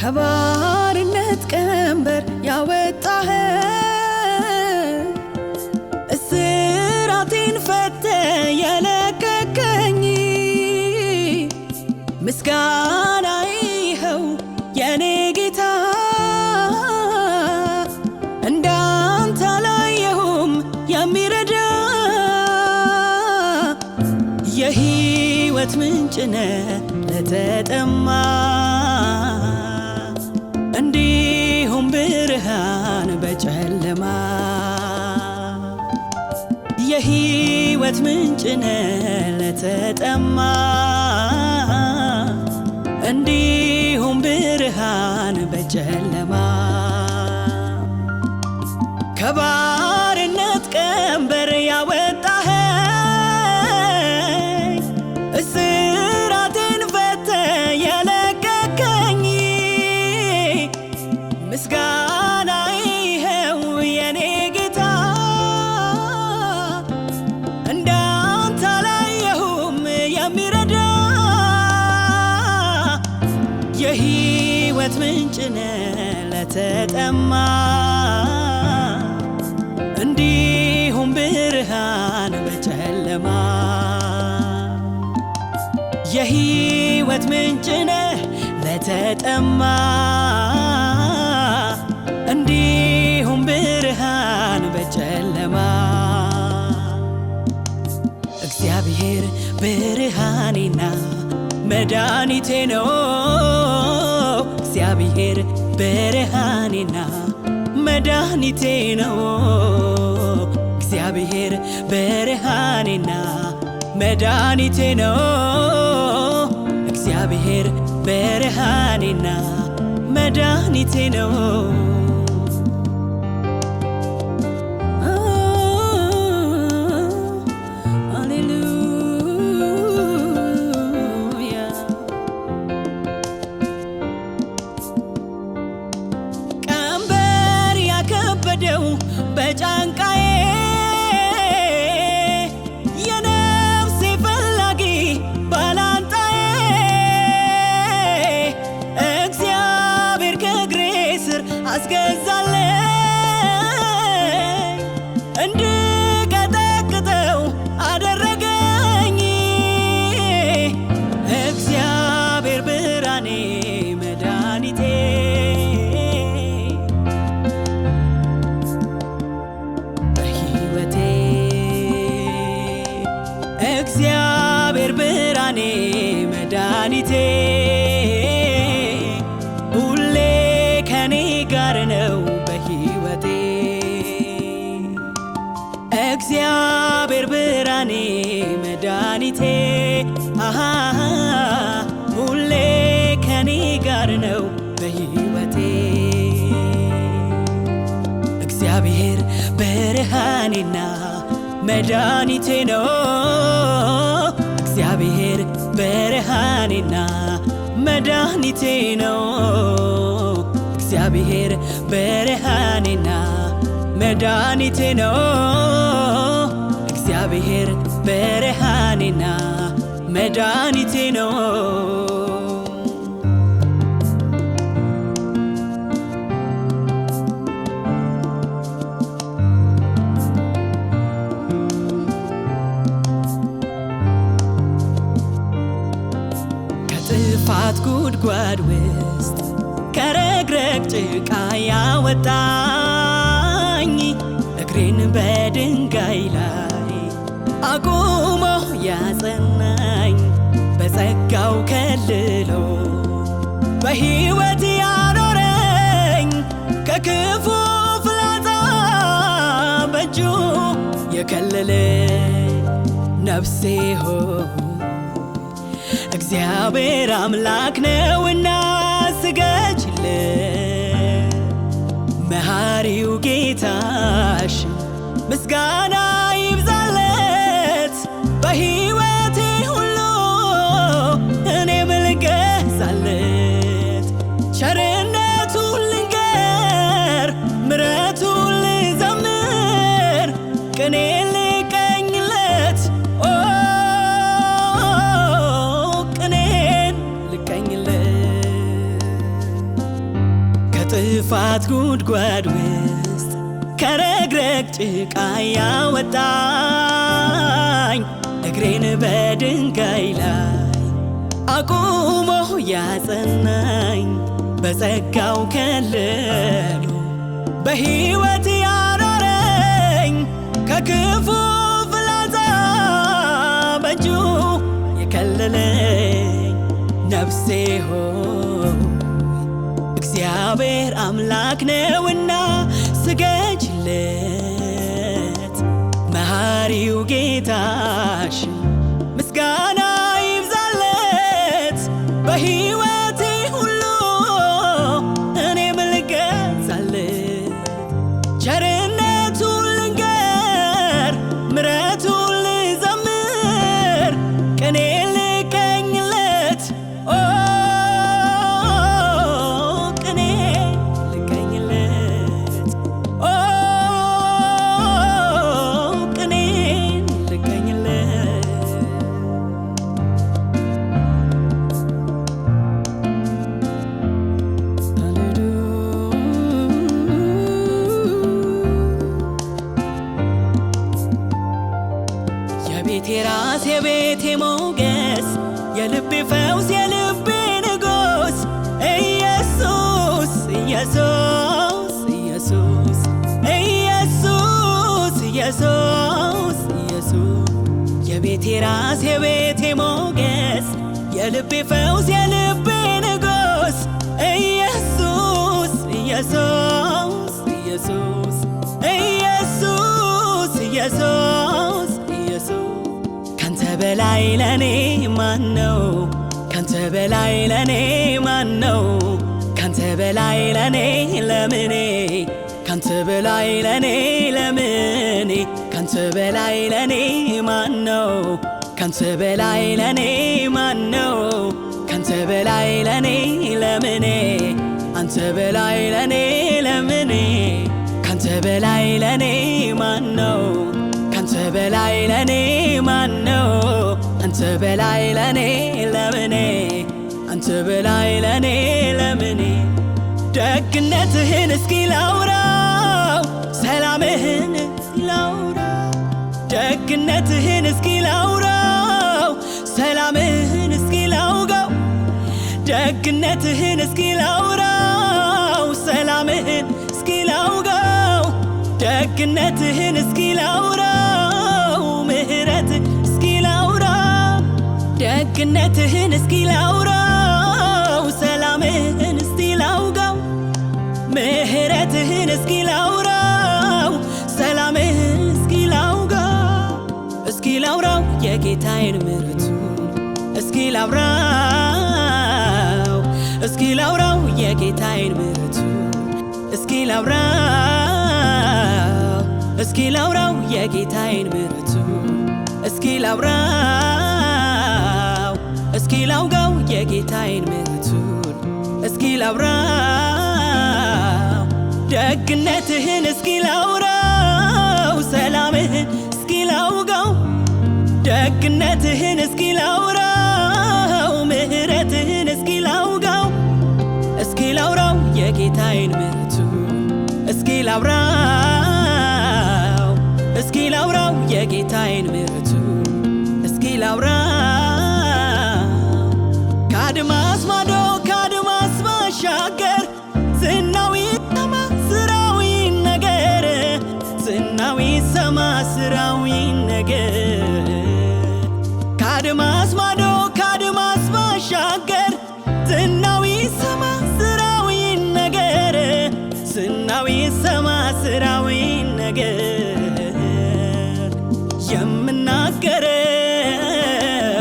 ከባርነት ቀንበር ያወጣህ እስራቴን ፈተ የለቀቀኝ ምስጋና ይኸው የኔ ጌታ እንዳንተ አላየሁም የሚረዳ የሕይወት ምንጭ ነህ ለተጠማ እንዲሁም ብርሃን በጨለማ የሕይወት ምንጭ ነህ ለተጠማ እንዲሁም ብርሃን በጨለማ ከባርነት ቀንበር ያወጣህ እስራቴን ፈተ የለቀቀኝ ምስጋና ይኸው የኔ ጌታ እንዳንተ አላየሁም የሚረዳ የሕይወት ምንጭ ነህ ለተጠማ እንዲሁም ብርሃን በጨለማ የሕይወት ምንጭ ነህ ለተጠማ እንዲሁም ብርሃን በጨለማ እግዚአብሔር ብርሃኔና መድኃኒቴ ነው። እግዚአብሔር ብርሃኔና መድኃኒቴ ነው። እግዚአብሔር ብርሃኔና መድኃኒቴ ነው። እግዚአብሔር ብርሃኔና መድኃኒቴ ነው። ቀንበር ያከበደው በጫንቃዬ የነፍሴ ፈላጊ ባላንጣዬ እግዚአብሔር ከእግሬ ስር አስገዛለኝ እንድቀጠቅጠው አደረገኝ እግዚአብሔር ብርሃኔ መድኃኒቴ በሕይወቴ እግዚአብሔር ብርሃኔ መድኃኒቴ ሁሌ ከኔ ጋር ነው በሕይወቴ እግዚአብሔር ብርሃኔ መድኃኒቴ ሁሌ ከኔ ጋር ነው በሕይወቴ እግዚአብሔር ብርሃኔና መድኃኒቴ ነው። እግዚአብሔር ብርሃኔና መድኃኒቴ ነው። እግዚአብሔር ብርሃኔና መድኃኒቴ ነው። እግዚአብሔር ብርሃኔና መድኃኒቴ ነው። ከጥፋት ጉድጓድ ውስጥ ከረግረግ ጭቃ ያወጣኝ እግሬን በድንጋይ ላይ አቁሞ ያጸናኝ በጸጋው ከልሎ በሕይወት ያኖረኝ ከክፉ ፍላጻ በእጁ የከለለኝ ነፍሴ ሆይ እግዚአብሔር አምላክ ነውና ምስጋና ይብዛለት በሕይወቴ ሁሉ እኔም ልገዛለት ቸርነቱን ልንገር ምሕረቱን ልዘምር ቅኔ ልቀኝለት ቅኔን ልቀኝለት ከጥፋት ጉድጓድ ውስጥ ከረግረግ ጭቃ ያወጣኝ እግሬን በድንጋይ ላይ አቁሞ ያጸናኝ በጸጋው ከልሎ በሕይወት ያኖረኝ ከክፉ ፍላጻ በእጁ የከለለኝ ነፍሴ ሆይ እግዚአብሔር አምላክ ነውና ስገጅለት መሐሪው ጌታሽ ምስጋና ይብዛለት በሕይወቴ ሁሉ እኔም ልገዛለት ቸርነቱን ልንገር ምሕረቱን ልዘምር ቅኔ ልቀኝለት ቅኔ ልቀኝለት ቅኔ ልቀኝለት የቤቴ ራስ የቤቴ ሞገስ የልቤ ፈውስ የልቤ ንጉስ ኢየሱስ ኢየሱስ ኢየሱስ ኢየሱስ ኢየሱስ ኢየሱስ የቤቴ ራስ የቤቴ ሞገስ የልቤ ፈውስ የልቤ ንጉስ ኢየሱስ ኢየሱስ ኢየሱስ ኢየሱስ ኢየሱስ ኢየሱስ ካንተ በላይ ለኔ ማነው? ካንተ በላይ ለኔ ማነው? ካንተ በላይ ለኔ ለምኔ ካንተ በላይ ለኔ ለምኔ ካንተ በላይ ለኔ ማነው? ካንተ በላይ ለኔ ማነው? ካንተ በላይ ለኔ ለምኔ አንተ በላይ ለኔ ለምኔ ካንተ በላይ ለኔ ማነው? ካንተ በላይ ለኔ ማነው? አንተ በላይ ለኔ ለምኔ አንተ በላይ ለኔ ለምኔ ደግነትህን እስኪ ላውራው ሰላምህን ላውራው ደግነትህን እስኪ ላውራው ሰላምህን እስኪ ላውጋው ደግነትህን እስኪ ላውራው ሰላምህን እስኪ ላውጋው ደግነትህን እስኪ ላውራው ምሕረት እስኪ ላውራው ደግነትህን እስኪ ላውራው ሰላምህን እስኪ ላውጋው ምሕረትህን እስኪ ላውራው ሰላምህን እስኪ ላውጋው እስኪ ላውራው የጌታዬን ምሕረቱን እስኪ ላውራው እስኪ ላውራው የጌታዬን ምሕረቱን እስኪ ላውራው እስኪ ላውራው የጌታዬን ምሕረቱን እስኪ ላውራው እስኪ ላውጋው የጌታዬን ምሕረቱን እስኪ ላውራው ደግነትህን እስኪ ላውራው ሰላምህን እስኪ ላውጋው ደግነትህን እስኪ ላውራው ምሕረትህን እስኪ ላውጋው እስኪ ላውራው የጌታዬን ምሕረቱን እስኪ ላውራው እስኪ ላውራው የጌታዬን ምሕረቱን እስኪ ላውራው ከአድማስ ማዶ ከአድማስ ባሻገር ዝናው ይሰማ ስራው ይነገር ዝናው ይሰማ ስራው ይነገር ከአድማስ ማዶ ከአድማስ ባሻገር ዝናው ይሰማ ስራው ይነገር ዝናው ይሰማ ስራው ይነገር የምናገረው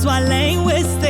ብዙ አለኝ ውስጤ